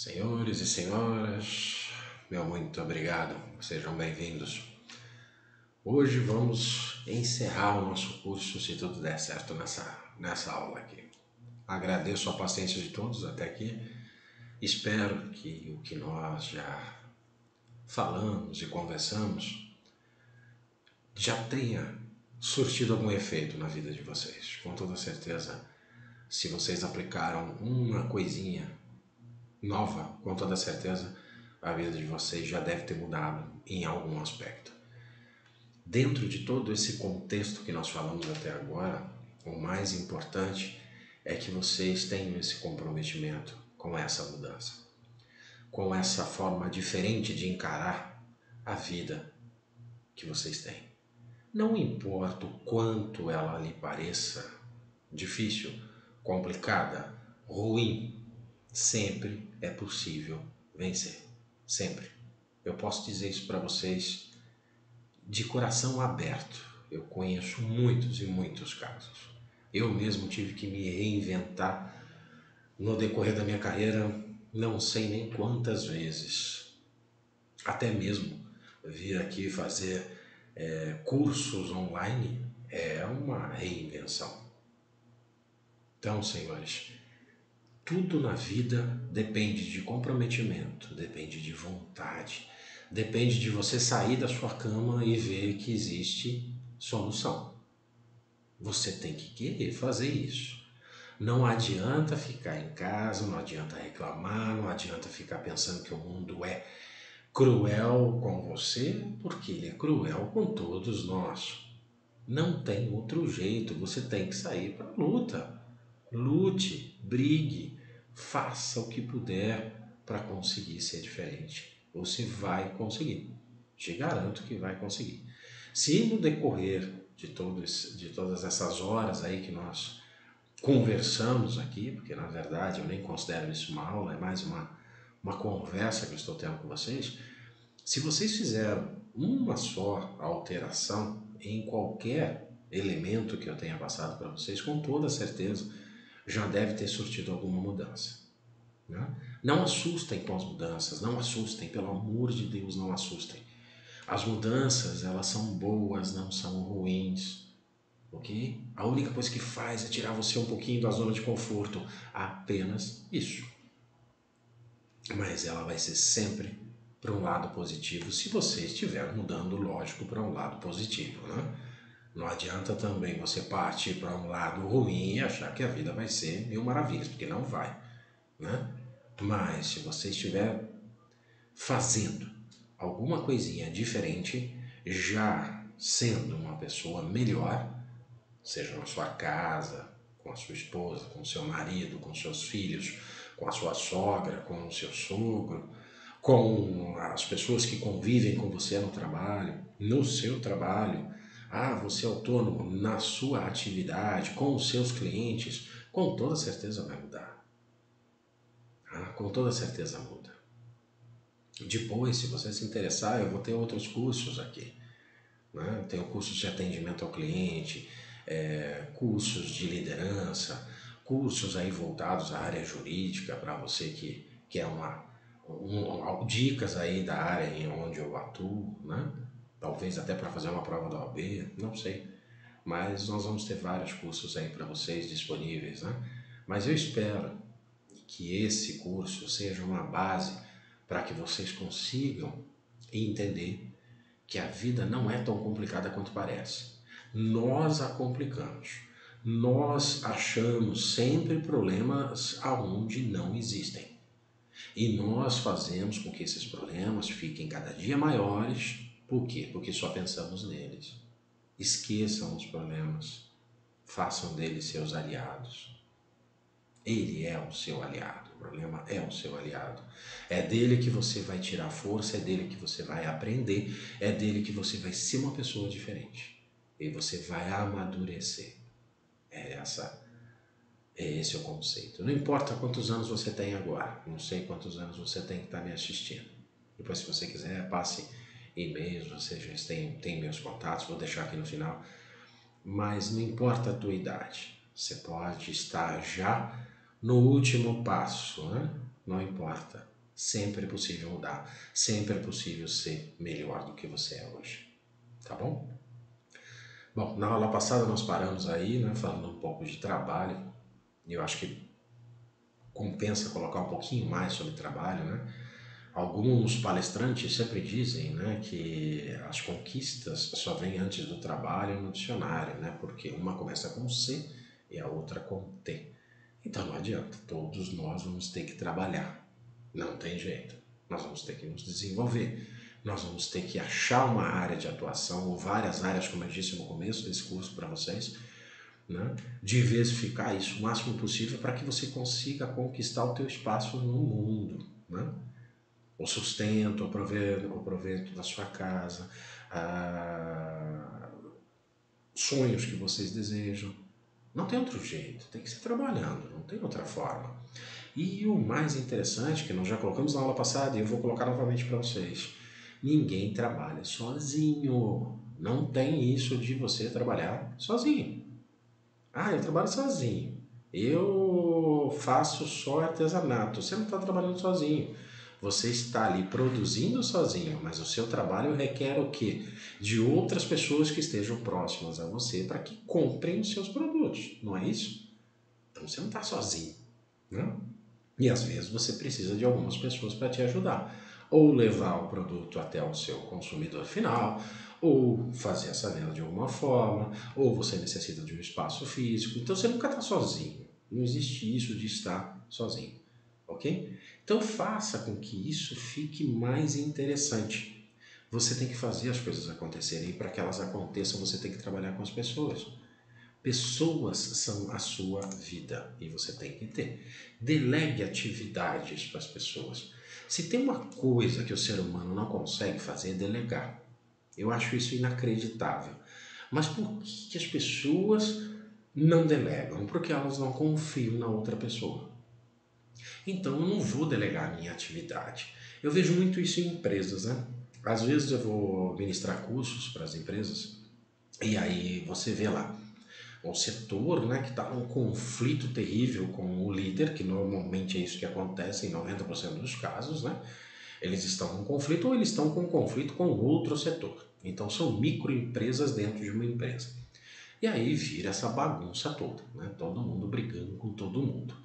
Senhores e senhoras, meu muito obrigado, sejam bem-vindos. Hoje vamos encerrar o nosso curso, se tudo der certo, nessa aula aqui. Agradeço a paciência de todos até aqui. Espero que o que nós já falamos e conversamos já tenha surtido algum efeito na vida de vocês. Com toda certeza, se vocês aplicaram uma coisinha nova, com toda certeza, a vida de vocês já deve ter mudado em algum aspecto. Dentro de todo esse contexto que nós falamos até agora, o mais importante é que vocês tenham esse comprometimento com essa mudança, com essa forma diferente de encarar a vida que vocês têm. Não importa o quanto ela lhe pareça difícil, complicada, ruim, sempre é possível vencer. Sempre. Eu posso dizer isso para vocês de coração aberto. Eu conheço muitos e muitos casos. Eu mesmo tive que me reinventar no decorrer da minha carreira, não sei nem quantas vezes. Até mesmo vir aqui fazer cursos online é uma reinvenção. Então, senhores, tudo na vida depende de comprometimento, depende de vontade, depende de você sair da sua cama e ver que existe solução. Você tem que querer fazer isso. Não adianta ficar em casa, não adianta reclamar, não adianta ficar pensando que o mundo é cruel com você, porque ele é cruel com todos nós. Não tem outro jeito, você tem que sair para a luta. Lute, brigue, faça o que puder para conseguir ser diferente. Você vai conseguir. Te garanto que vai conseguir. Se no decorrer de todas essas horas aí que nós conversamos aqui, porque na verdade eu nem considero isso uma aula, é mais uma conversa que eu estou tendo com vocês, se vocês fizeram uma só alteração em qualquer elemento que eu tenha passado para vocês, com toda certeza já deve ter surtido alguma mudança. Né? Não assustem com as mudanças, não assustem, pelo amor de Deus, não assustem. As mudanças, elas são boas, não são ruins, ok? A única coisa que faz é tirar você um pouquinho da zona de conforto, apenas isso. Mas ela vai ser sempre para um lado positivo, se você estiver mudando, lógico, para um lado positivo, né? Não adianta também você partir para um lado ruim e achar que a vida vai ser mil maravilhas, porque não vai, né? Mas se você estiver fazendo alguma coisinha diferente, já sendo uma pessoa melhor, seja na sua casa, com a sua esposa, com o seu marido, com seus filhos, com a sua sogra, com o seu sogro, com as pessoas que convivem com você no trabalho, no seu trabalho, você é autônomo na sua atividade, com os seus clientes, com toda certeza vai mudar. Com toda certeza muda. Depois, se você se interessar, eu vou ter outros cursos aqui. Né? Tenho cursos de atendimento ao cliente, cursos de liderança, cursos aí voltados à área jurídica para você que quer dicas aí da área em onde eu atuo, né? Talvez até para fazer uma prova da OAB, não sei. Mas nós vamos ter vários cursos aí para vocês disponíveis, né? Mas eu espero que esse curso seja uma base para que vocês consigam entender que a vida não é tão complicada quanto parece. Nós a complicamos. Nós achamos sempre problemas aonde não existem. E nós fazemos com que esses problemas fiquem cada dia maiores. Por quê? Porque só pensamos neles. Esqueçam os problemas. Façam deles seus aliados. Ele é o seu aliado. O problema é o seu aliado. É dele que você vai tirar força, é dele que você vai aprender, é dele que você vai ser uma pessoa diferente. E você vai amadurecer. Esse é o conceito. Não importa quantos anos você tem agora, não sei quantos anos você tem que estar me assistindo. Depois, se você quiser, passe e-mails, você já tem meus contatos, vou deixar aqui no final. Mas não importa a tua idade, você pode estar já no último passo, né? Não importa. Sempre é possível mudar, sempre é possível ser melhor do que você é hoje, tá bom? Bom, na aula passada nós paramos aí, né, falando um pouco de trabalho, e eu acho que compensa colocar um pouquinho mais sobre trabalho, né? Alguns palestrantes sempre dizem, né, que as conquistas só vêm antes do trabalho no dicionário, né? Porque uma começa com C e a outra com T. Então não adianta, todos nós vamos ter que trabalhar. Não tem jeito. Nós vamos ter que nos desenvolver. Nós vamos ter que achar uma área de atuação, ou várias áreas, como eu disse no começo desse curso para vocês, né? Diversificar isso o máximo possível para que você consiga conquistar o teu espaço no mundo, né? O sustento, o proveito da sua casa, sonhos que vocês desejam. Não tem outro jeito, tem que ser trabalhando, não tem outra forma. E o mais interessante, que nós já colocamos na aula passada e eu vou colocar novamente para vocês, ninguém trabalha sozinho. Não tem isso de você trabalhar sozinho. Ah, eu trabalho sozinho. Eu faço só artesanato. Você não está trabalhando sozinho. Você está ali produzindo sozinho, mas o seu trabalho requer o quê? De outras pessoas que estejam próximas a você para que comprem os seus produtos, não é isso? Então você não está sozinho, né? E às vezes você precisa de algumas pessoas para te ajudar. Ou levar o produto até o seu consumidor final, ou fazer essa venda de alguma forma, ou você necessita de um espaço físico. Então você nunca está sozinho. Não existe isso de estar sozinho. Ok? Então faça com que isso fique mais interessante. Você tem que fazer as coisas acontecerem e para que elas aconteçam você tem que trabalhar com as pessoas. Pessoas são a sua vida e você tem que ter. Delegue atividades para as pessoas. Se tem uma coisa que o ser humano não consegue fazer, é delegar. Eu acho isso inacreditável. Mas por que as pessoas não delegam? Porque elas não confiam na outra pessoa. Então eu não vou delegar a minha atividade. Eu vejo muito isso em empresas, né? Às vezes eu vou ministrar cursos para as empresas e aí você vê lá o setor, né, que está num conflito terrível com o líder, que normalmente é isso que acontece em 90% dos casos, né? Eles estão num conflito ou eles estão com um conflito com outro setor. Então são microempresas dentro de uma empresa. E aí vira essa bagunça toda, né? Todo mundo brigando com todo mundo.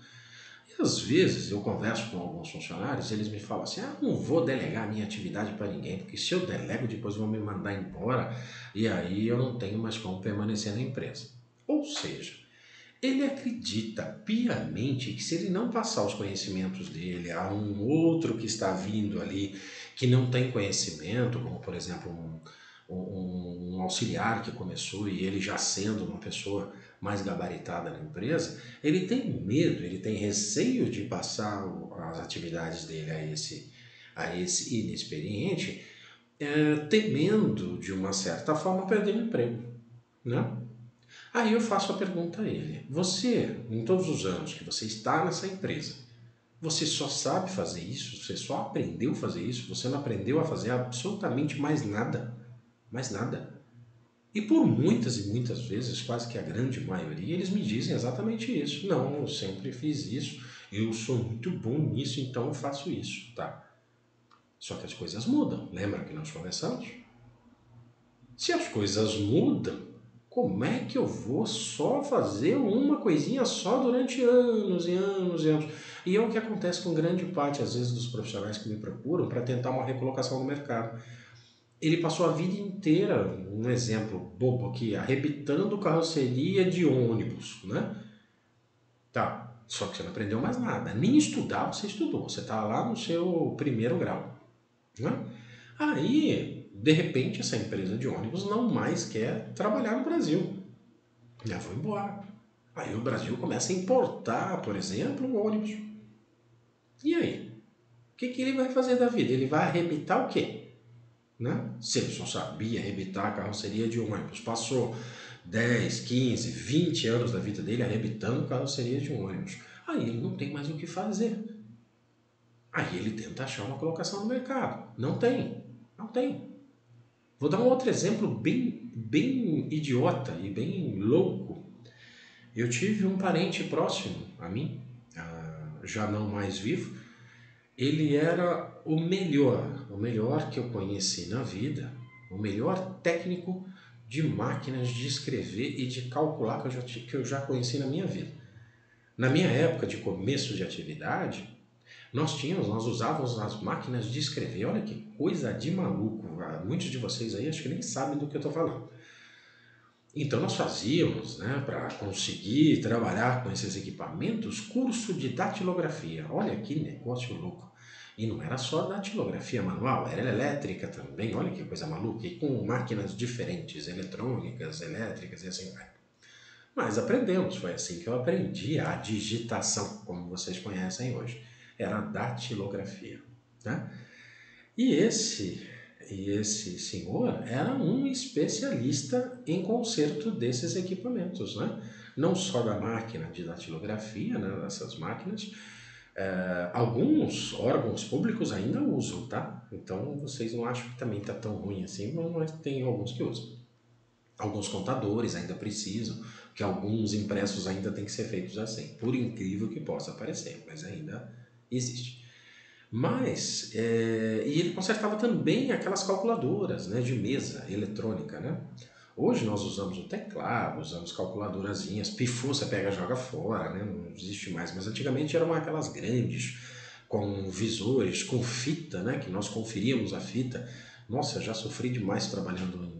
E às vezes eu converso com alguns funcionários, eles me falam assim: ah, não vou delegar a minha atividade para ninguém, porque se eu delego depois vão me mandar embora e aí eu não tenho mais como permanecer na empresa. Ou seja, ele acredita piamente que se ele não passar os conhecimentos dele a um outro que está vindo ali, que não tem conhecimento, como por exemplo um auxiliar que começou e ele já sendo uma pessoa mais gabaritada na empresa, ele tem medo, ele tem receio de passar as atividades dele a esse inexperiente, temendo de uma certa forma perder o emprego, né? Aí eu faço a pergunta a ele: você, em todos os anos que você está nessa empresa, você só sabe fazer isso? Você só aprendeu a fazer isso? Você não aprendeu a fazer absolutamente mais nada? Mais nada. E por muitas e muitas vezes, quase que a grande maioria, eles me dizem exatamente isso. Não, eu sempre fiz isso, eu sou muito bom nisso, então eu faço isso, tá? Só que as coisas mudam. Lembra que nós conversamos? Se as coisas mudam, como é que eu vou só fazer uma coisinha só durante anos e anos e anos? E é o que acontece com grande parte, às vezes, dos profissionais que me procuram para tentar uma recolocação no mercado. Ele passou a vida inteira, um exemplo bobo aqui, arrebitando carroceria de ônibus, né? Tá, só que você não aprendeu mais nada. Nem estudar você estudou, você está lá no seu primeiro grau, né? Aí, de repente, essa empresa de ônibus não mais quer trabalhar no Brasil. Já foi embora. Aí o Brasil começa a importar, por exemplo, ônibus. E aí? O que ele vai fazer da vida? Ele vai arrebitar o quê? Né? Se ele só sabia arrebitar a carroceria de ônibus, passou 10, 15, 20 anos da vida dele arrebitando carroceria de ônibus. Aí ele não tem mais o que fazer. Aí ele tenta achar uma colocação no mercado. Não tem. Não tem. Vou dar um outro exemplo bem idiota e bem louco. Eu tive um parente próximo a mim, já não mais vivo, Ele era o melhor que eu conheci na vida, o melhor técnico de máquinas de escrever e de calcular que eu já conheci na minha vida. Na minha época de começo de atividade, nós usávamos as máquinas de escrever. Olha que coisa de maluco. Muitos de vocês aí acho que nem sabem do que eu estou falando. Então nós fazíamos, né, para conseguir trabalhar com esses equipamentos, curso de datilografia. Olha que negócio louco. E não era só datilografia manual, era elétrica também. Olha que coisa maluca. E com máquinas diferentes, eletrônicas, elétricas e assim vai. Mas aprendemos, foi assim que eu aprendi a digitação, como vocês conhecem hoje. Era a datilografia, né? E esse senhor era um especialista em conserto desses equipamentos, né? Não só da máquina de datilografia, né, dessas máquinas, alguns órgãos públicos ainda usam, tá? Então vocês não acham que também está tão ruim assim, mas tem alguns que usam. Alguns contadores ainda precisam, que alguns impressos ainda têm que ser feitos assim, por incrível que possa parecer, mas ainda existe. Mas, e ele consertava também aquelas calculadoras, né, de mesa eletrônica, né? Hoje nós usamos o teclado, usamos calculadorazinhas, pifou, você pega e joga fora, né? Não existe mais. Mas antigamente eram aquelas grandes, com visores, com fita, né? Que nós conferíamos a fita. Nossa, já sofri demais trabalhando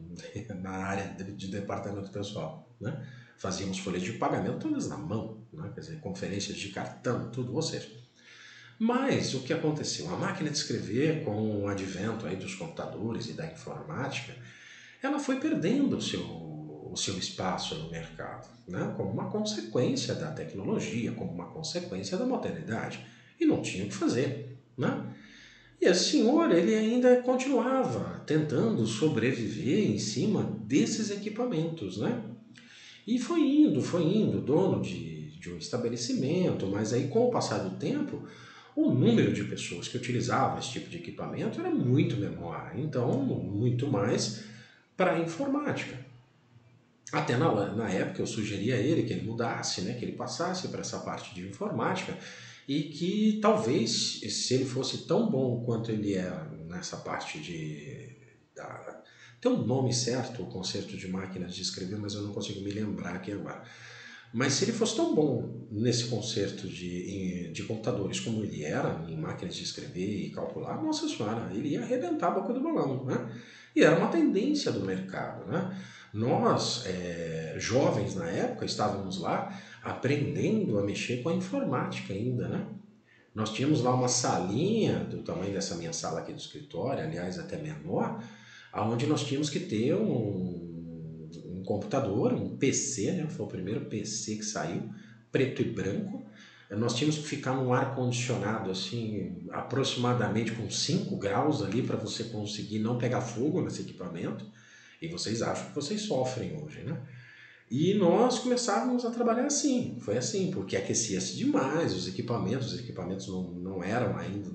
na área de departamento pessoal, né? Fazíamos folhas de pagamento todas na mão, né? Quer dizer, conferências de cartão, tudo, ou seja. Mas o que aconteceu? A máquina de escrever, com o advento aí dos computadores e da informática, ela foi perdendo o seu espaço no mercado, né? Como uma consequência da tecnologia, como uma consequência da modernidade. E não tinha o que fazer, né? E esse senhor, ele ainda continuava tentando sobreviver em cima desses equipamentos, né? E foi indo, dono de um estabelecimento, mas aí com o passar do tempo, o número de pessoas que utilizavam esse tipo de equipamento era muito menor, então muito mais para a informática. Até na época eu sugeri a ele que ele mudasse, né, que ele passasse para essa parte de informática e que talvez, se ele fosse tão bom quanto ele é nessa parte tem um nome certo, o conserto de máquinas de escrever, mas eu não consigo me lembrar aqui agora. Mas se ele fosse tão bom nesse conserto de computadores como ele era, em máquinas de escrever e calcular, nossa senhora, ele ia arrebentar a boca do balão, né? E era uma tendência do mercado, né? Nós, jovens na época, estávamos lá aprendendo a mexer com a informática ainda, né? Nós tínhamos lá uma salinha do tamanho dessa minha sala aqui do escritório, aliás, até menor, aonde nós tínhamos que ter um computador, um PC, né? Foi o primeiro PC que saiu, preto e branco. Nós tínhamos que ficar num ar-condicionado, assim, aproximadamente com 5 graus ali para você conseguir não pegar fogo nesse equipamento. E vocês acham que vocês sofrem hoje, né? E nós começávamos a trabalhar assim, foi assim, porque aquecia-se demais os equipamentos não eram ainda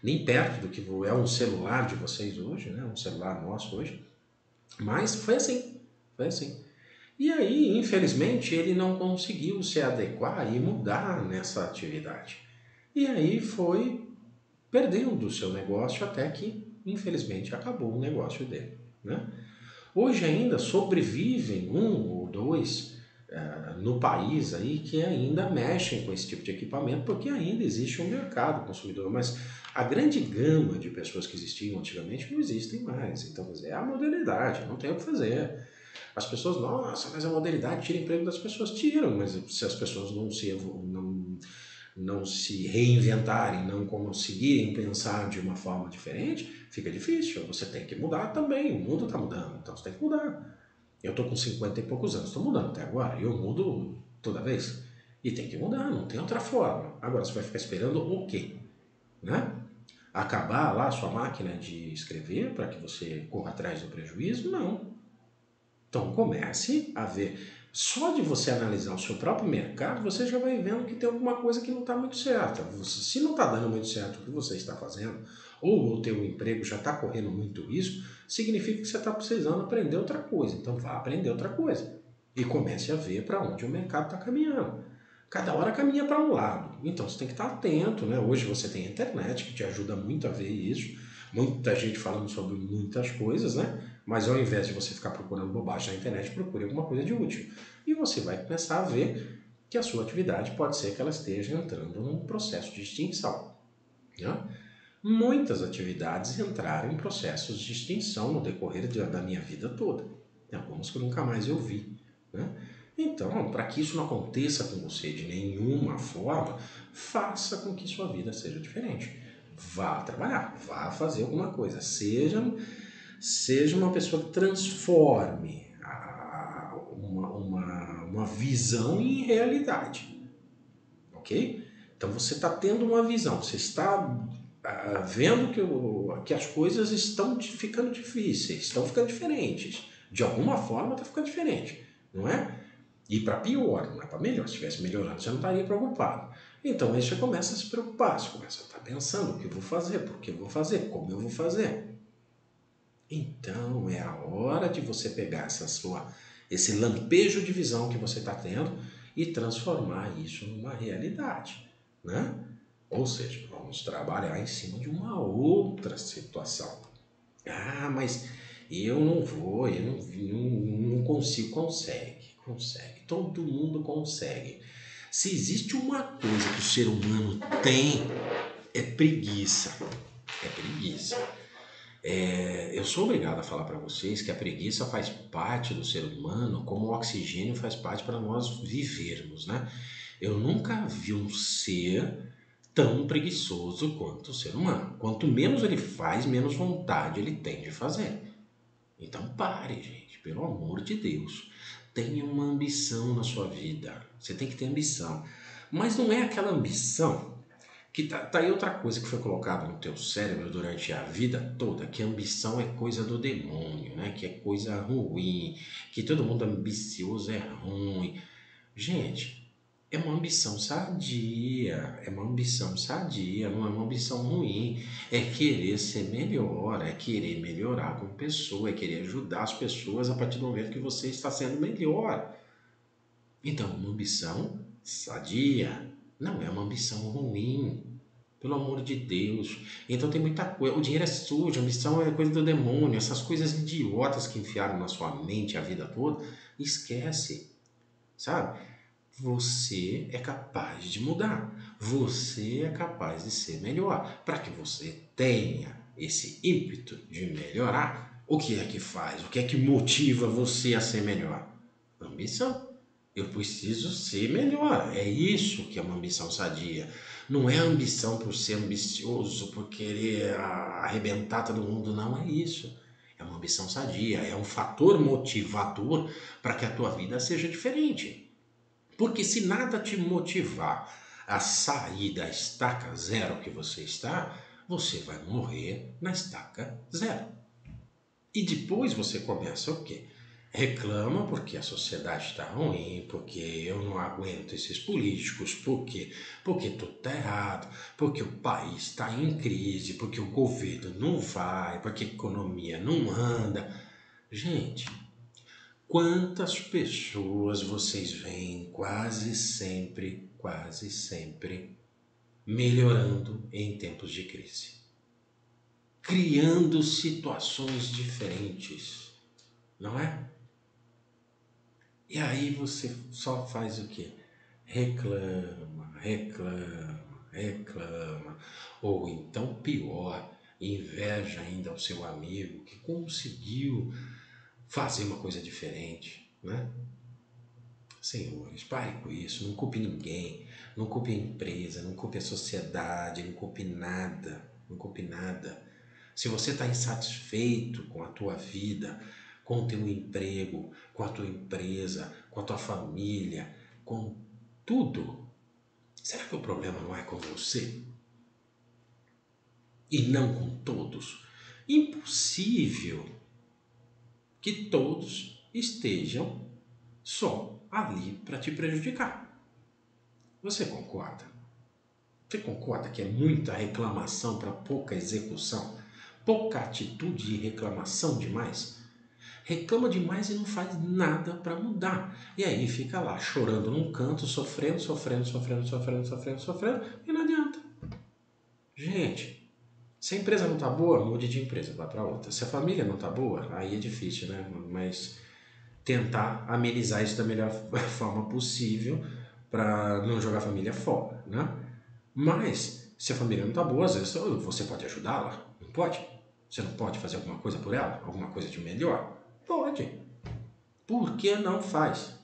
nem perto do que é um celular de vocês hoje, né? Um celular nosso hoje. Mas foi assim, foi assim. E aí, infelizmente, ele não conseguiu se adequar e mudar nessa atividade. E aí foi perdendo o seu negócio até que, infelizmente, acabou o negócio dele, né? Hoje ainda sobrevivem um ou dois no país aí que ainda mexem com esse tipo de equipamento porque ainda existe um mercado consumidor, mas a grande gama de pessoas que existiam antigamente não existem mais. Então, quer dizer, é a modernidade, não tem o que fazer. As pessoas, nossa, mas a modernidade tira emprego das pessoas. Tiram, mas se as pessoas não se reinventarem, não conseguirem pensar de uma forma diferente, fica difícil. Você tem que mudar também. O mundo está mudando, então você tem que mudar. Eu estou com 50 e poucos anos, estou mudando até agora. Eu mudo toda vez. E tem que mudar, não tem outra forma. Agora você vai ficar esperando o quê? Né? Acabar lá a sua máquina de escrever para que você corra atrás do prejuízo? Não. Então comece a ver. Só de você analisar o seu próprio mercado, você já vai vendo que tem alguma coisa que não está muito certa. Se não está dando muito certo o que você está fazendo, ou o teu emprego já está correndo muito risco, significa que você está precisando aprender outra coisa. Então vá aprender outra coisa. E comece a ver para onde o mercado está caminhando. cada hora caminha para um lado. Então você tem que estar atento, né? Hoje você tem a internet que te ajuda muito a ver isso. Muita gente falando sobre muitas coisas, né? Mas ao invés de você ficar procurando bobagem na internet, procure alguma coisa de útil. E você vai começar a ver que a sua atividade pode ser que ela esteja entrando num processo de extinção, né? Muitas atividades entraram em processos de extinção no decorrer da minha vida toda. Tem algumas que eu nunca mais eu vi, né? Então, para que isso não aconteça com você de nenhuma forma, faça com que sua vida seja diferente. Vá trabalhar, vá fazer alguma coisa. Seja uma pessoa que transforme uma visão em realidade. Ok? Então você está tendo uma visão, você está vendo que as coisas estão ficando difíceis, estão ficando diferentes. De alguma forma está ficando diferente, não é? E para pior, não é para melhor. Se estivesse melhorando, você não estaria preocupado. Então aí você começa a se preocupar, você começa a estar pensando o que eu vou fazer, por que eu vou fazer, como eu vou fazer. Então é a hora de você pegar esse lampejo de visão que você está tendo e transformar isso numa realidade, né? Ou seja, vamos trabalhar em cima de uma outra situação. Ah, mas eu não vou, eu não consigo. Consegue. Todo mundo consegue. Se existe uma coisa que o ser humano tem, é preguiça. É preguiça. Eu sou obrigado a falar para vocês que a preguiça faz parte do ser humano, como o oxigênio faz parte para nós vivermos, né? Eu nunca vi um ser tão preguiçoso quanto o ser humano. Quanto menos ele faz, menos vontade ele tem de fazer. Então pare, gente, pelo amor de Deus. Tenha uma ambição na sua vida. Você tem que ter ambição. Mas não é aquela ambição que tá aí outra coisa que foi colocada no teu cérebro durante a vida toda, que ambição é coisa do demônio, né? Que é coisa ruim, que todo mundo ambicioso é ruim. Gente, é uma ambição sadia, não é uma ambição ruim. É querer ser melhor, é querer melhorar como pessoa, é querer ajudar as pessoas a partir do momento que você está sendo melhor. Então, uma ambição sadia não é uma ambição ruim. Pelo amor de Deus. Então tem muita coisa. O dinheiro é sujo, a ambição é coisa do demônio. Essas coisas idiotas que enfiaram na sua mente a vida toda, esquece, sabe? Você é capaz de mudar. Você é capaz de ser melhor. Para que você tenha esse ímpeto de melhorar, o que é que faz? O que é que motiva você a ser melhor? Ambição. Eu preciso ser melhor. É isso que é uma ambição sadia. Não é ambição por ser ambicioso, por querer arrebentar todo mundo. Não é isso. É uma ambição sadia. É um fator motivador para que a tua vida seja diferente. Porque se nada te motivar a sair da estaca zero que você está, você vai morrer na estaca zero. E depois você começa o quê? Reclama porque a sociedade está ruim, porque eu não aguento esses políticos, porque tudo está errado, porque o país está em crise, porque o governo não vai, porque a economia não anda. Gente, quantas pessoas vocês veem quase sempre, melhorando em tempos de crise? Criando situações diferentes, não é? E aí você só faz o quê? Reclama. Ou então pior, inveja ainda o seu amigo que conseguiu fazer uma coisa diferente, né? Senhores, pare com isso, não culpe ninguém, não culpe a empresa, não culpe a sociedade, não culpe nada, não culpe nada. Se você está insatisfeito com a tua vida, com o teu emprego, com a tua empresa, com a tua família, com tudo, será que o problema não é com você? E não com todos? Impossível que todos estejam só ali para te prejudicar. Você concorda? Você concorda que é muita reclamação para pouca execução? Pouca atitude e reclamação demais? reclama demais e não faz nada para mudar. E aí fica lá chorando num canto, sofrendo, e não adianta. Gente, se a empresa não tá boa, mude de empresa, vá para outra. Se a família não tá boa, aí é difícil, né? Mas tentar amenizar isso da melhor forma possível para não jogar a família fora, né? Mas se a família não tá boa, às vezes você pode ajudá-la, não pode? Você não pode fazer alguma coisa por ela? Alguma coisa de melhor? Pode. Por que não faz?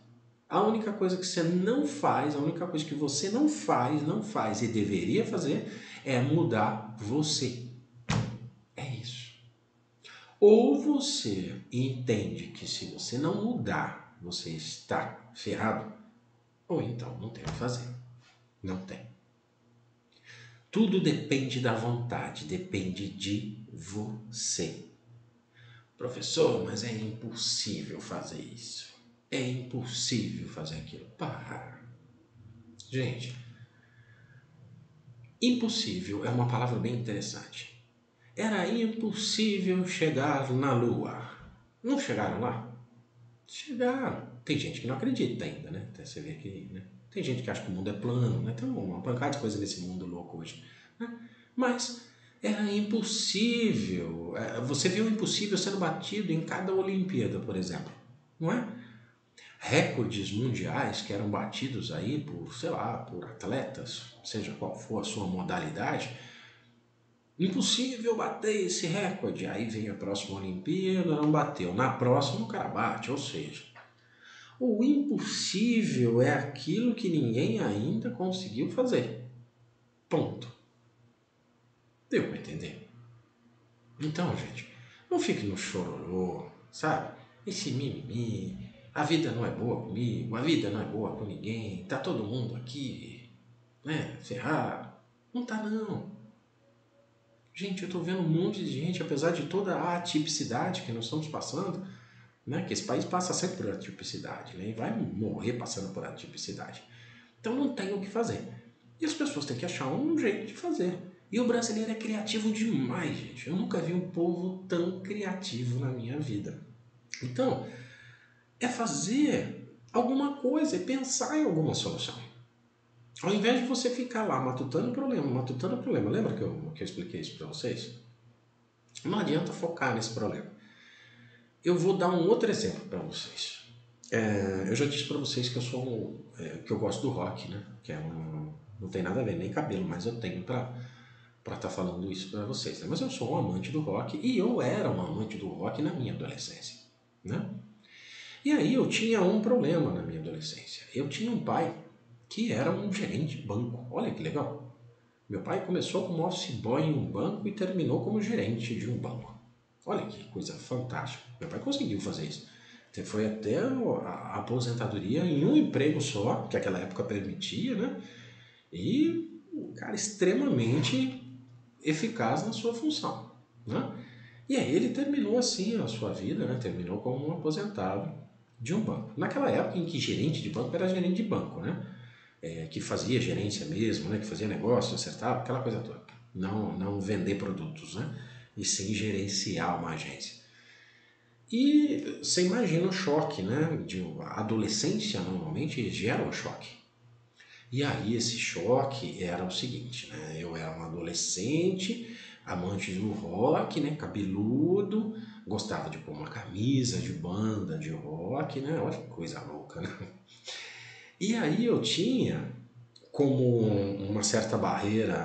A única coisa que você não faz, a única coisa que você não faz e deveria fazer é mudar você. É isso. Ou você entende que se você não mudar, você está ferrado, ou então não tem o que fazer. Não tem. Tudo depende da vontade, depende de você. Professor, mas é impossível fazer isso. É impossível fazer aquilo. Para. Gente, impossível é uma palavra bem interessante. Era impossível chegar na Lua. Não chegaram lá? Chegaram. Tem gente que não acredita ainda, né? Até você vê que, né? Tem gente que acha que o mundo é plano, né? Tem uma pancada de coisa nesse mundo louco hoje. Né? Mas era impossível. Você viu o impossível sendo batido em cada Olimpíada, por exemplo. Não é? Recordes mundiais que eram batidos aí por, sei lá, por atletas, seja qual for a sua modalidade. Impossível bater esse recorde. Aí vem a próxima Olimpíada, não bateu. Na próxima o cara bate, ou seja, o impossível é aquilo que ninguém ainda conseguiu fazer. Ponto. Deu para entender? Então, gente, não fique no chororô, sabe? Esse mimimi. A vida não é boa comigo, a vida não é boa com ninguém, tá todo mundo aqui, né, ferrado. Não tá não. Gente, eu tô vendo um monte de gente, apesar de toda a atipicidade que nós estamos passando, né, que esse país passa sempre por atipicidade, né, e vai morrer passando por atipicidade. Então não tem o que fazer. E as pessoas têm que achar um jeito de fazer. E o brasileiro é criativo demais, gente. Eu nunca vi um povo tão criativo na minha vida. Então, é fazer alguma coisa, é pensar em alguma solução. Ao invés de você ficar lá matutando o problema. Lembra que eu expliquei isso para vocês? Não adianta focar nesse problema. Eu vou dar um outro exemplo para vocês. Eu já disse para vocês que que eu gosto do rock, né? Que não tem nada a ver, nem cabelo, mas eu tenho para estar falando isso para vocês. Né? Mas eu sou um amante do rock e eu era um amante do rock na minha adolescência, né? E aí eu tinha um problema na minha adolescência. Eu tinha um pai que era um gerente de banco. Olha que legal. Meu pai começou como office boy em um banco e terminou como gerente de um banco. Olha que coisa fantástica. Meu pai conseguiu fazer isso. Foi até a aposentadoria em um emprego só, que aquela época permitia, né? E um cara extremamente eficaz na sua função, né? E aí ele terminou assim a sua vida, né? Terminou como um aposentado de um banco. Naquela época em que gerente de banco era gerente de banco, né? Que fazia gerência mesmo, né? Que fazia negócio, acertava, aquela coisa toda. Não vender produtos, né? E sim gerenciar uma agência. E você imagina o choque, né? A adolescência normalmente gera um choque. E aí esse choque era o seguinte, né? Eu era um adolescente, amante do rock, né? Cabeludo, gostava de pôr uma camisa de banda de rock, né? Olha que coisa louca, né? E aí eu tinha como uma certa barreira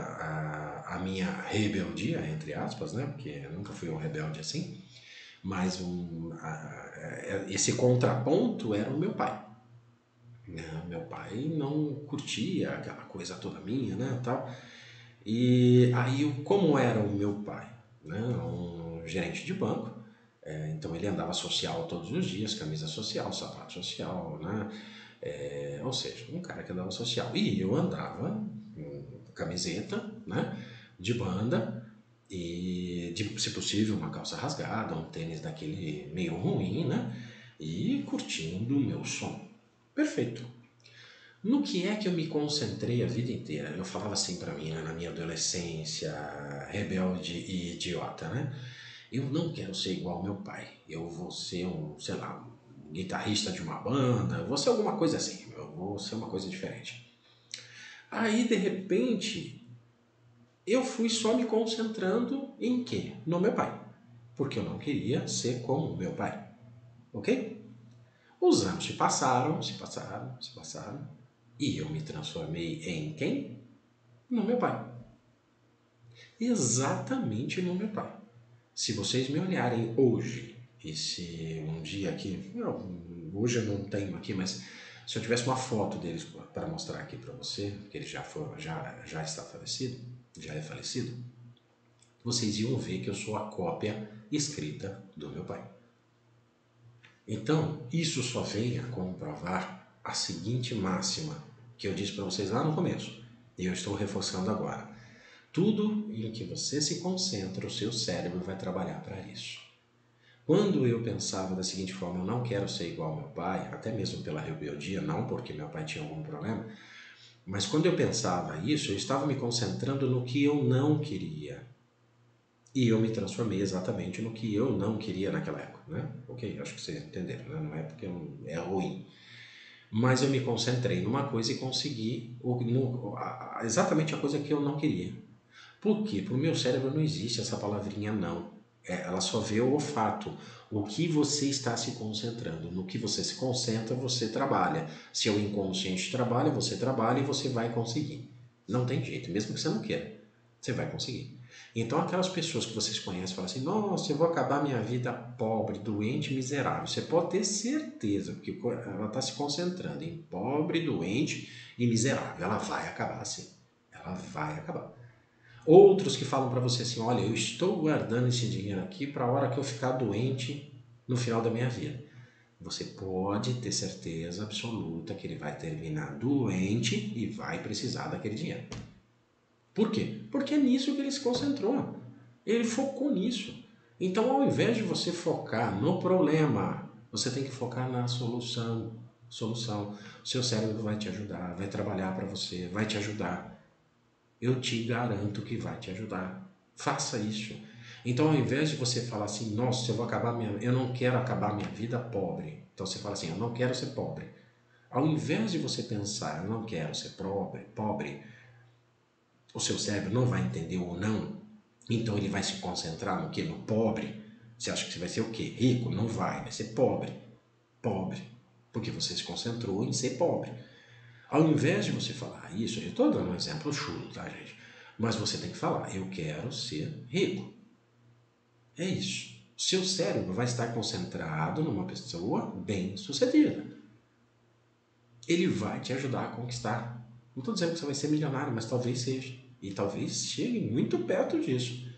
a minha rebeldia, entre aspas, né? Porque eu nunca fui um rebelde assim. Mas esse contraponto era o meu pai. Meu pai não curtia aquela coisa toda minha, né, tal. E aí, como era o meu pai, né, um gerente de banco, então ele andava social todos os dias, camisa social, sapato social, né, ou seja, um cara que andava social. E eu andava com camiseta, né, de banda, e se possível uma calça rasgada, um tênis daquele meio ruim, né? E curtindo o meu som. Perfeito. No que é que eu me concentrei a vida inteira? Eu falava assim pra mim, né, na minha adolescência, rebelde e idiota, né? eu não quero ser igual ao meu pai. Eu vou ser sei lá, um guitarrista de uma banda, eu vou ser alguma coisa assim, eu vou ser uma coisa diferente. Aí, de repente, eu fui só me concentrando em quê? No meu pai. Porque eu não queria ser como o meu pai. Ok? Os anos se passaram. E eu me transformei em quem? No meu pai. Exatamente no meu pai. Se vocês me olharem hoje, e se um dia aqui, não, hoje eu não tenho aqui, mas se eu tivesse uma foto deles para mostrar aqui para você, que ele já está falecido, já é falecido, vocês iam ver que eu sou a cópia escrita do meu pai. Então, isso só vem a comprovar a seguinte máxima que eu disse para vocês lá no começo, e eu estou reforçando agora. Tudo em que você se concentra, o seu cérebro vai trabalhar para isso. Quando eu pensava da seguinte forma, eu não quero ser igual ao meu pai, até mesmo pela rebeldia, não porque meu pai tinha algum problema, mas quando eu pensava isso, eu estava me concentrando no que eu não queria. E eu me transformei exatamente no que eu não queria naquela época, né? Ok, acho que vocês entenderam, né? Não é porque é ruim. Mas eu me concentrei numa coisa e consegui exatamente a coisa que eu não queria. Por quê? Para o meu cérebro não existe essa palavrinha não. Ela só vê o fato. O que você está se concentrando. No que você se concentra, você trabalha. Se o inconsciente trabalha, você trabalha e você vai conseguir. Não tem jeito, mesmo que você não queira. Você vai conseguir. Então aquelas pessoas que vocês conhecem falam assim, nossa, eu vou acabar minha vida pobre, doente, miserável. Você pode ter certeza, porque ela está se concentrando em pobre, doente e miserável. Ela vai acabar assim. Ela vai acabar. Outros que falam para você assim, olha, eu estou guardando esse dinheiro aqui para a hora que eu ficar doente no final da minha vida. Você pode ter certeza absoluta que ele vai terminar doente e vai precisar daquele dinheiro. Por quê? Porque é nisso que ele se concentrou. Ele focou nisso. Então, ao invés de você focar no problema, você tem que focar na solução. Solução. O seu cérebro vai te ajudar, vai trabalhar para você, vai te ajudar. Eu te garanto que vai te ajudar. Faça isso. Então, ao invés de você falar assim, nossa, eu não quero acabar minha vida pobre. Então você fala assim, eu não quero ser pobre. Ao invés de você pensar, eu não quero ser pobre, o seu cérebro não vai entender o não. Então ele vai se concentrar no que? No pobre. Você acha que você vai ser o quê? Rico? Não vai ser pobre. Pobre. Porque você se concentrou em ser pobre. Ao invés de você falar isso, eu estou dando um exemplo chulo, tá, gente? Mas você tem que falar, eu quero ser rico. É isso. Seu cérebro vai estar concentrado numa pessoa bem-sucedida. Ele vai te ajudar a conquistar. Não estou dizendo que você vai ser milionário, mas talvez seja. E talvez chegue muito perto disso.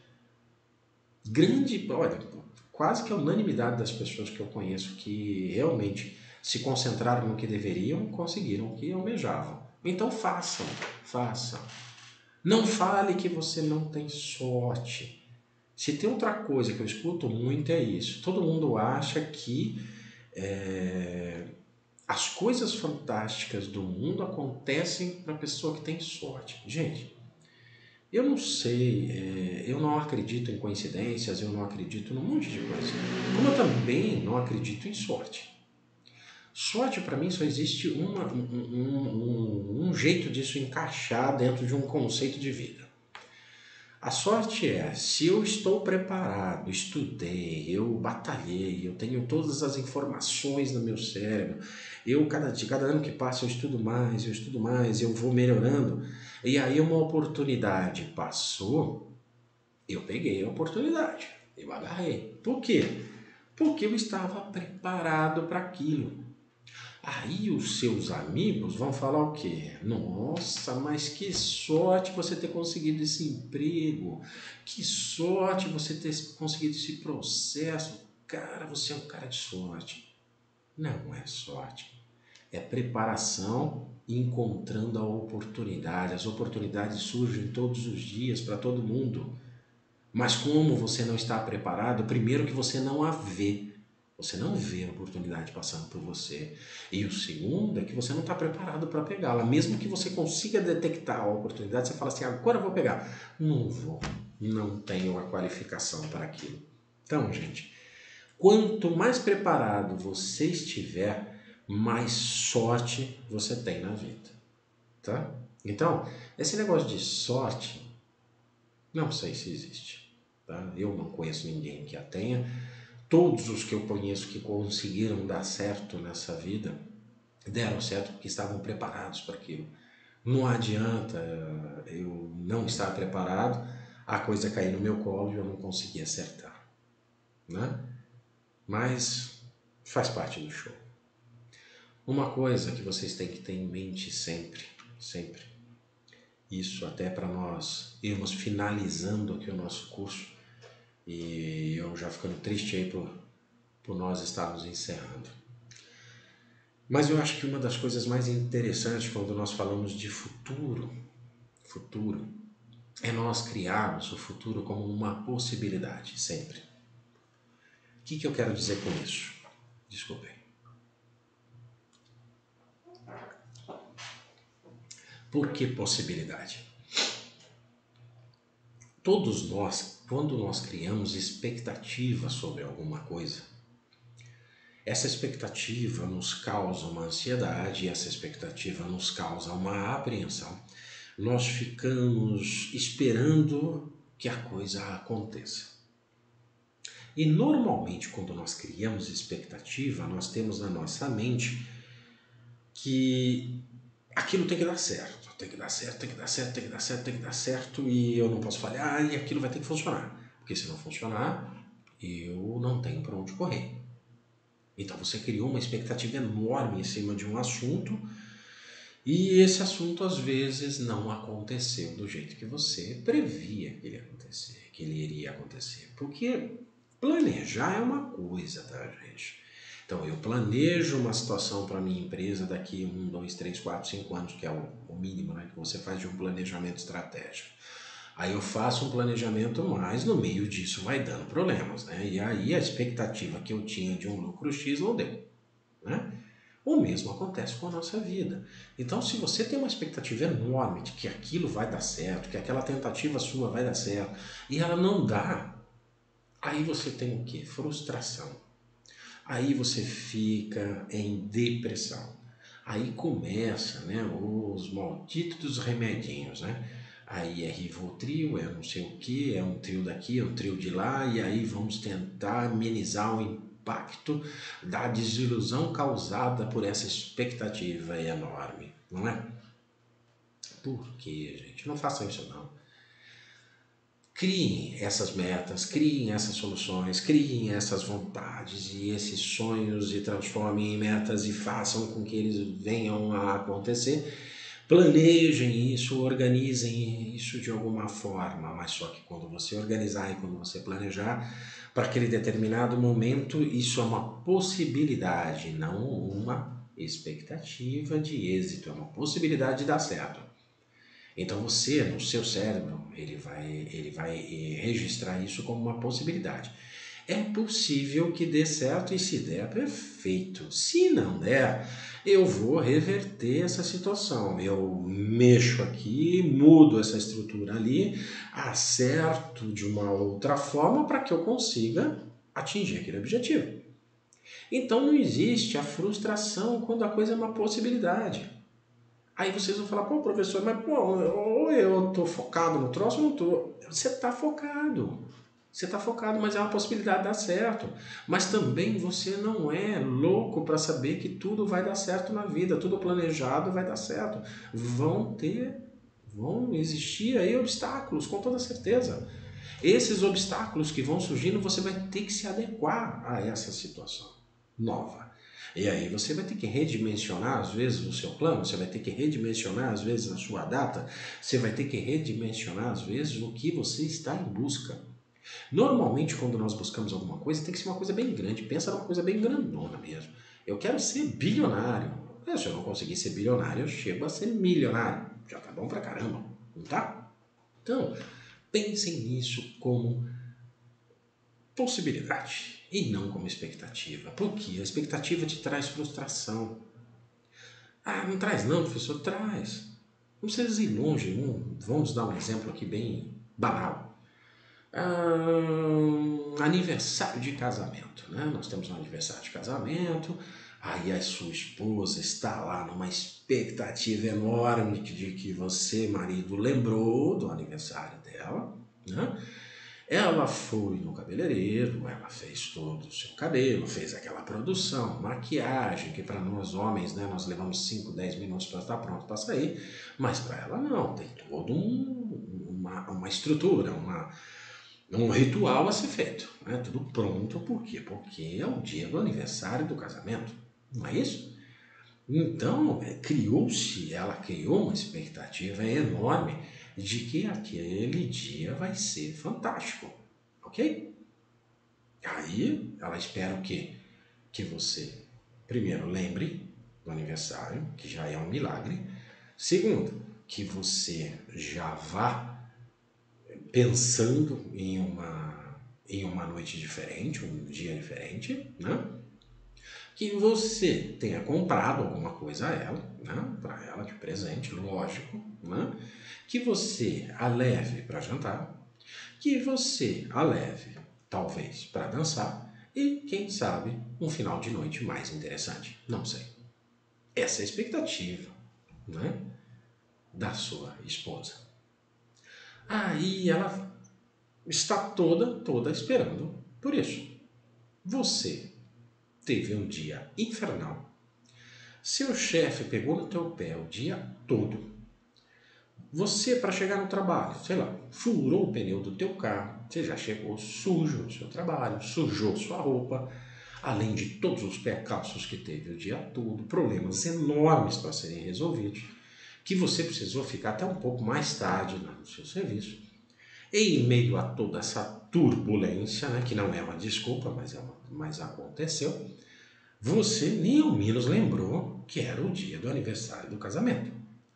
Olha, quase que a unanimidade das pessoas que eu conheço que realmente se concentraram no que deveriam, conseguiram o que almejavam. Então façam, façam. Não fale que você não tem sorte. Se tem outra coisa que eu escuto muito é isso. Todo mundo acha que as coisas fantásticas do mundo acontecem para a pessoa que tem sorte. Gente, eu não sei, eu não acredito em coincidências, eu não acredito num monte de coisa. Como eu também não acredito em sorte. Sorte para mim só existe um jeito disso encaixar dentro de um conceito de vida. A sorte é, se eu estou preparado, estudei, eu batalhei, eu tenho todas as informações no meu cérebro, cada ano que passa eu estudo mais, eu vou melhorando, e aí uma oportunidade passou, eu peguei a oportunidade, eu agarrei. Por quê? Porque eu estava preparado para aquilo. Aí os seus amigos vão falar o quê? Nossa, mas que sorte você ter conseguido esse emprego. Que sorte você ter conseguido esse processo. Cara, você é um cara de sorte. Não é sorte. É preparação e encontrando a oportunidade. As oportunidades surgem todos os dias para todo mundo. Mas como você não está preparado, primeiro que você não a vê. Você não vê a oportunidade passando por você. E o segundo é que você não está preparado para pegá-la. Mesmo que você consiga detectar a oportunidade, você fala assim, agora eu vou pegar. Não vou. Não tenho a qualificação para aquilo. Então, gente, quanto mais preparado você estiver, mais sorte você tem na vida, tá? Então, esse negócio de sorte, não sei se existe, tá? Eu não conheço ninguém que a tenha. Todos os que eu conheço que conseguiram dar certo nessa vida, deram certo porque estavam preparados para aquilo. Não adianta eu não estar preparado, a coisa cair no meu colo e eu não conseguir acertar, né? Mas faz parte do show. Uma coisa que vocês têm que ter em mente sempre, sempre, isso até para nós irmos finalizando aqui o nosso curso, e eu já ficando triste aí por nós estarmos encerrando. Mas eu acho que uma das coisas mais interessantes quando nós falamos de futuro, é nós criarmos o futuro como uma possibilidade, sempre. O que eu quero dizer com isso? Desculpem. Por que possibilidade? Todos nós, quando nós criamos expectativa sobre alguma coisa, essa expectativa nos causa uma ansiedade, essa expectativa nos causa uma apreensão. Nós ficamos esperando que a coisa aconteça. E normalmente, quando nós criamos expectativa, nós temos na nossa mente que aquilo tem que dar certo, tem que dar certo, tem que dar certo, tem que dar certo, tem que dar certo, e eu não posso falhar, e aquilo vai ter que funcionar. Porque se não funcionar, eu não tenho para onde correr. Então você criou uma expectativa enorme em cima de um assunto, e esse assunto às vezes não aconteceu do jeito que você previa que ele ia acontecer, que ele iria acontecer. Porque planejar é uma coisa, tá, gente? Então eu planejo uma situação para minha empresa daqui 1, 2, 3, 4, 5 anos, que é o mínimo, né, que você faz de um planejamento estratégico. Aí eu faço um planejamento, mas no meio disso vai dando problemas, né? E aí a expectativa que eu tinha de um lucro X não deu, né? O mesmo acontece com a nossa vida. Então, se você tem uma expectativa enorme de que aquilo vai dar certo, que aquela tentativa sua vai dar certo, e ela não dá, aí você tem o quê? Frustração. Aí você fica em depressão. Aí começa, né, os malditos remedinhos, né? Aí é Rivotril, é não sei o que, é um trio daqui, é um trio de lá, e aí vamos tentar amenizar o impacto da desilusão causada por essa expectativa enorme, não é? Por quê, gente? Não façam isso não. Criem essas metas, criem essas soluções, criem essas vontades e esses sonhos e transformem em metas e façam com que eles venham a acontecer. Planejem isso, organizem isso de alguma forma, mas só que quando você organizar e quando você planejar, para aquele determinado momento, isso é uma possibilidade, não uma expectativa de êxito, é uma possibilidade de dar certo. Então você, no seu cérebro, ele vai registrar isso como uma possibilidade. É possível que dê certo e se der, perfeito. Se não der, eu vou reverter essa situação. Eu mexo aqui, mudo essa estrutura ali, acerto de uma outra forma para que eu consiga atingir aquele objetivo. Então não existe a frustração quando a coisa é uma possibilidade. Aí vocês vão falar, pô, professor, mas pô, ou eu tô focado no troço ou não tô. Você tá focado. Você tá focado, mas é uma possibilidade de dar certo. Mas também você não é louco para saber que tudo vai dar certo na vida, tudo planejado vai dar certo. Vão existir aí obstáculos, com toda certeza. Esses obstáculos que vão surgindo, você vai ter que se adequar a essa situação nova. E aí você vai ter que redimensionar às vezes o seu plano, você vai ter que redimensionar às vezes a sua data, você vai ter que redimensionar às vezes o que você está em busca. Normalmente quando nós buscamos alguma coisa tem que ser uma coisa bem grande, pensa numa coisa bem grandona mesmo. Eu quero ser bilionário. Se eu não conseguir ser bilionário, eu chego a ser milionário. Já tá bom pra caramba, não tá? Então, pensem nisso como possibilidade e não como expectativa. Porque a expectativa te traz frustração. Ah, não traz não, professor? Traz. Não precisa ir longe. Vamos dar um exemplo aqui bem banal. Aniversário de casamento, né? Nós temos um aniversário de casamento, aí a sua esposa está lá numa expectativa enorme de que você, marido, lembrou do aniversário dela, né? Ela foi no cabeleireiro, ela fez todo o seu cabelo, fez aquela produção, maquiagem, que para nós homens, né, nós levamos 5, 10 minutos para estar pronto para sair, mas para ela não, tem toda uma estrutura, um ritual a ser feito, né? Tudo pronto, por quê? Porque é o dia do aniversário do casamento, não é isso? Então, ela criou uma expectativa enorme de que aquele dia vai ser fantástico, ok? Aí, ela espera o quê? Que você, primeiro, lembre do aniversário, que já é um milagre. Segundo, que você já vá pensando em uma noite diferente, um dia diferente, né? Que você tenha comprado alguma coisa a ela, né? Para ela de presente, lógico, né? Que você a leve para jantar, que você a leve, talvez, para dançar e, quem sabe, um final de noite mais interessante. Não sei. Essa é a expectativa, né? Da sua esposa. Aí ela está toda esperando por isso. Você teve um dia infernal. Seu chefe pegou no teu pé o dia todo. Você, para chegar no trabalho, sei lá, furou o pneu do teu carro. Você já chegou sujo no seu trabalho, sujou sua roupa. Além de todos os percalços que teve o dia todo, problemas enormes para serem resolvidos, que você precisou ficar até um pouco mais tarde no seu serviço. E em meio a toda essa turbulência, né, que não é uma desculpa, mas aconteceu, você nem ao menos lembrou que era o dia do aniversário do casamento.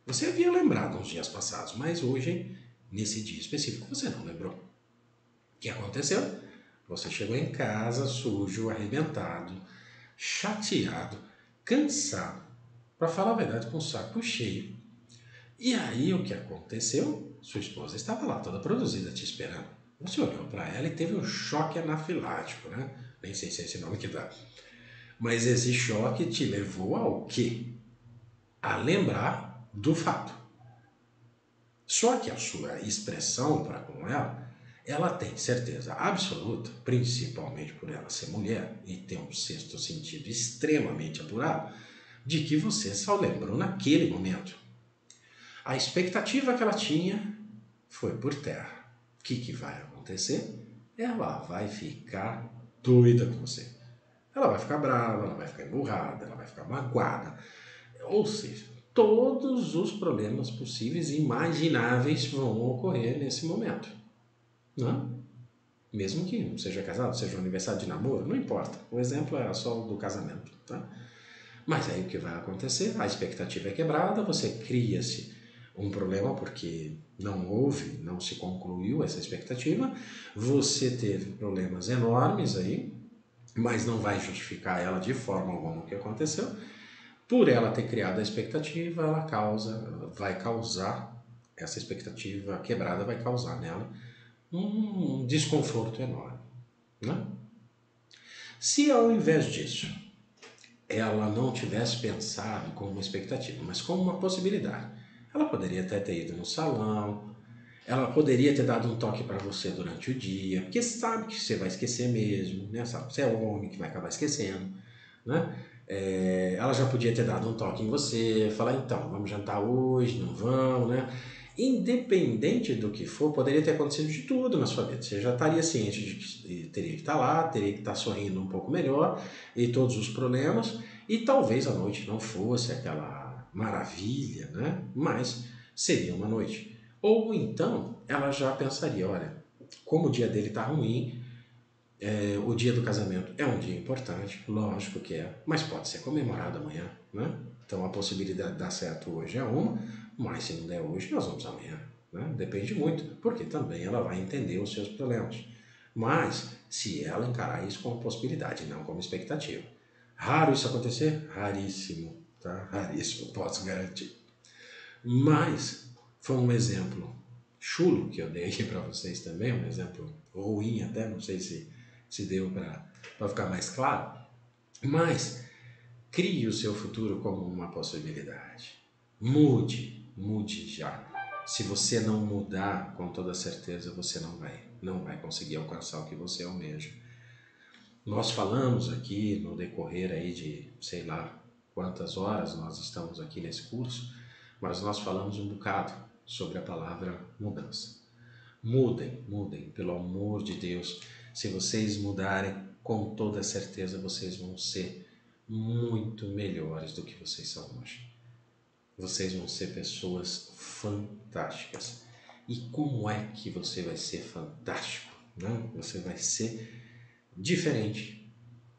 Você havia lembrado uns dias passados, mas hoje, nesse dia específico, você não lembrou. O que aconteceu? Você chegou em casa sujo, arrebentado, chateado, cansado, para falar a verdade, com o saco cheio. E aí o que aconteceu? Sua esposa estava lá, toda produzida, te esperando. Você olhou para ela e teve um choque anafilático, né? Nem sei se é esse nome que dá. Mas esse choque te levou ao quê? A lembrar do fato. Só que a sua expressão para com ela tem certeza absoluta, principalmente por ela ser mulher e ter um sexto sentido extremamente apurado, de que você só lembrou naquele momento. A expectativa que ela tinha foi por terra. O que vai acontecer? Ela vai ficar doida com você. Ela vai ficar brava, ela vai ficar emburrada, ela vai ficar magoada. Ou seja, todos os problemas possíveis e imagináveis vão ocorrer nesse momento. Não? Mesmo que não seja casado, seja um aniversário de namoro, não importa. O exemplo é só o do casamento. Tá? Mas aí o que vai acontecer? A expectativa é quebrada, você cria-se um problema porque não houve, não se concluiu essa expectativa, você teve problemas enormes aí, mas não vai justificar ela de forma alguma o que aconteceu. Por ela ter criado a expectativa, vai causar, essa expectativa quebrada vai causar nela um desconforto enorme. Né? Se ao invés disso ela não tivesse pensado como uma expectativa, mas como uma possibilidade, ela poderia até ter ido no salão, ela poderia ter dado um toque para você durante o dia, porque sabe que você vai esquecer mesmo, né? Sabe que você é homem, que vai acabar esquecendo, né? Ela já podia ter dado um toque em você, falar, então, vamos jantar hoje, não vamos, né? Independente do que for, poderia ter acontecido de tudo na sua vida. Você já estaria ciente de que teria que estar lá, teria que estar sorrindo um pouco melhor e todos os problemas, e talvez a noite não fosse aquela maravilha, né? Mas seria uma noite. Ou então ela já pensaria, olha, como o dia dele está ruim, o dia do casamento é um dia importante, lógico que é, mas pode ser comemorado amanhã, né? Então a possibilidade de dar certo hoje é uma, mas se não der hoje, nós vamos amanhã, né? Depende muito, porque também ela vai entender os seus problemas. Mas se ela encarar isso como possibilidade, não como expectativa. Raro isso acontecer? Raríssimo, tá? Raríssimo, posso garantir. Mas foi um exemplo chulo que eu dei aqui para vocês também, um exemplo ruim até, não sei se deu para ficar mais claro, mas crie o seu futuro como uma possibilidade. Mude já. Se você não mudar, com toda certeza você não vai conseguir alcançar o que você almeja. Nós falamos aqui no decorrer aí de, sei lá, quantas horas nós estamos aqui nesse curso, mas nós falamos um bocado sobre a palavra mudança. Mudem, pelo amor de Deus. Se vocês mudarem, com toda certeza vocês vão ser muito melhores do que vocês são hoje. Vocês vão ser pessoas fantásticas. E como é que você vai ser fantástico? Né? Você vai ser diferente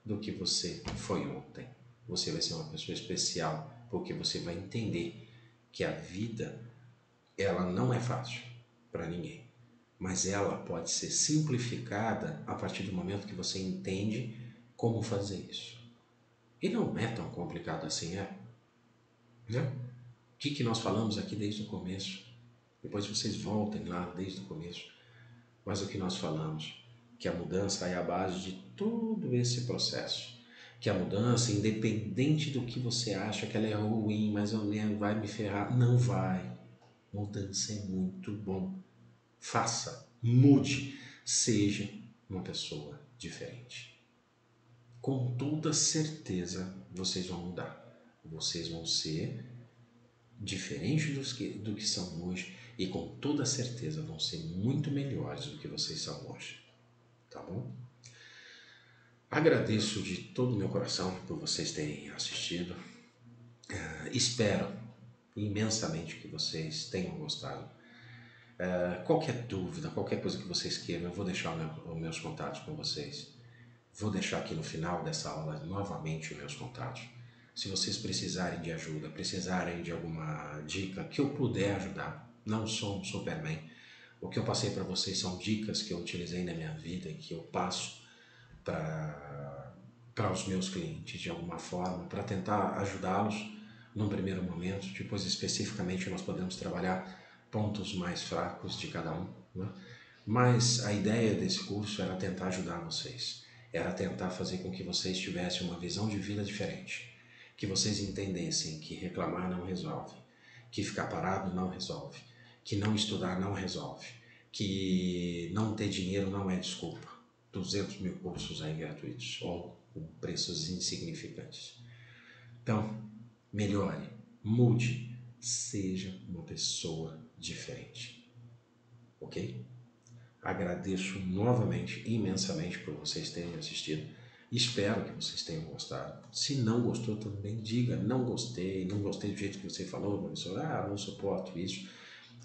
do que você foi ontem. Você vai ser uma pessoa especial, porque você vai entender que a vida, ela não é fácil para ninguém, mas ela pode ser simplificada a partir do momento que você entende como fazer isso. E não é tão complicado assim, né? O que nós falamos aqui desde o começo? Depois vocês voltem lá desde o começo. Mas o que nós falamos? Que a mudança é a base de todo esse processo. Que a mudança, independente do que você acha que ela é ruim, mas vai me ferrar, não vai. Mudança é muito bom. Faça, mude, seja uma pessoa diferente. Com toda certeza vocês vão mudar. Vocês vão ser diferentes do que são hoje e com toda certeza vão ser muito melhores do que vocês são hoje. Tá bom? Agradeço de todo o meu coração por vocês terem assistido. Espero imensamente que vocês tenham gostado. Qualquer dúvida, qualquer coisa que vocês queiram, eu vou deixar os meus contatos com vocês. Vou deixar aqui no final dessa aula novamente os meus contatos. Se vocês precisarem de ajuda, precisarem de alguma dica que eu puder ajudar, não sou um Superman. O que eu passei para vocês são dicas que eu utilizei na minha vida e que eu passo para os meus clientes de alguma forma, para tentar ajudá-los num primeiro momento. Depois, especificamente, nós podemos trabalhar pontos mais fracos de cada um, né? Mas a ideia desse curso era tentar ajudar vocês, era tentar fazer com que vocês tivessem uma visão de vida diferente, que vocês entendessem que reclamar não resolve, que ficar parado não resolve, que não estudar não resolve, que não ter dinheiro não é desculpa. 200 mil cursos aí gratuitos ou com preços insignificantes. Então, melhore, mude, seja uma pessoa diferente. Ok? Agradeço novamente, imensamente, por vocês terem assistido. Espero que vocês tenham gostado. Se não gostou, também diga, não gostei do jeito que você falou, professor, não suporto isso.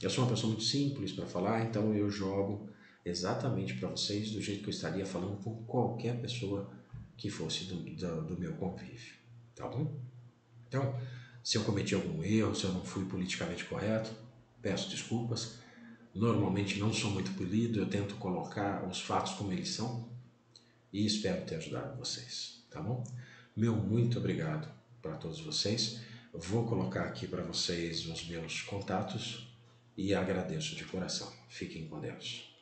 Eu sou uma pessoa muito simples para falar, então eu jogo exatamente para vocês do jeito que eu estaria falando com qualquer pessoa que fosse do meu convívio, tá bom? Então, se eu cometi algum erro, se eu não fui politicamente correto, peço desculpas. Normalmente não sou muito polido, eu tento colocar os fatos como eles são e espero ter ajudado vocês, tá bom? Meu muito obrigado para todos vocês. Vou colocar aqui para vocês os meus contatos e agradeço de coração. Fiquem com Deus.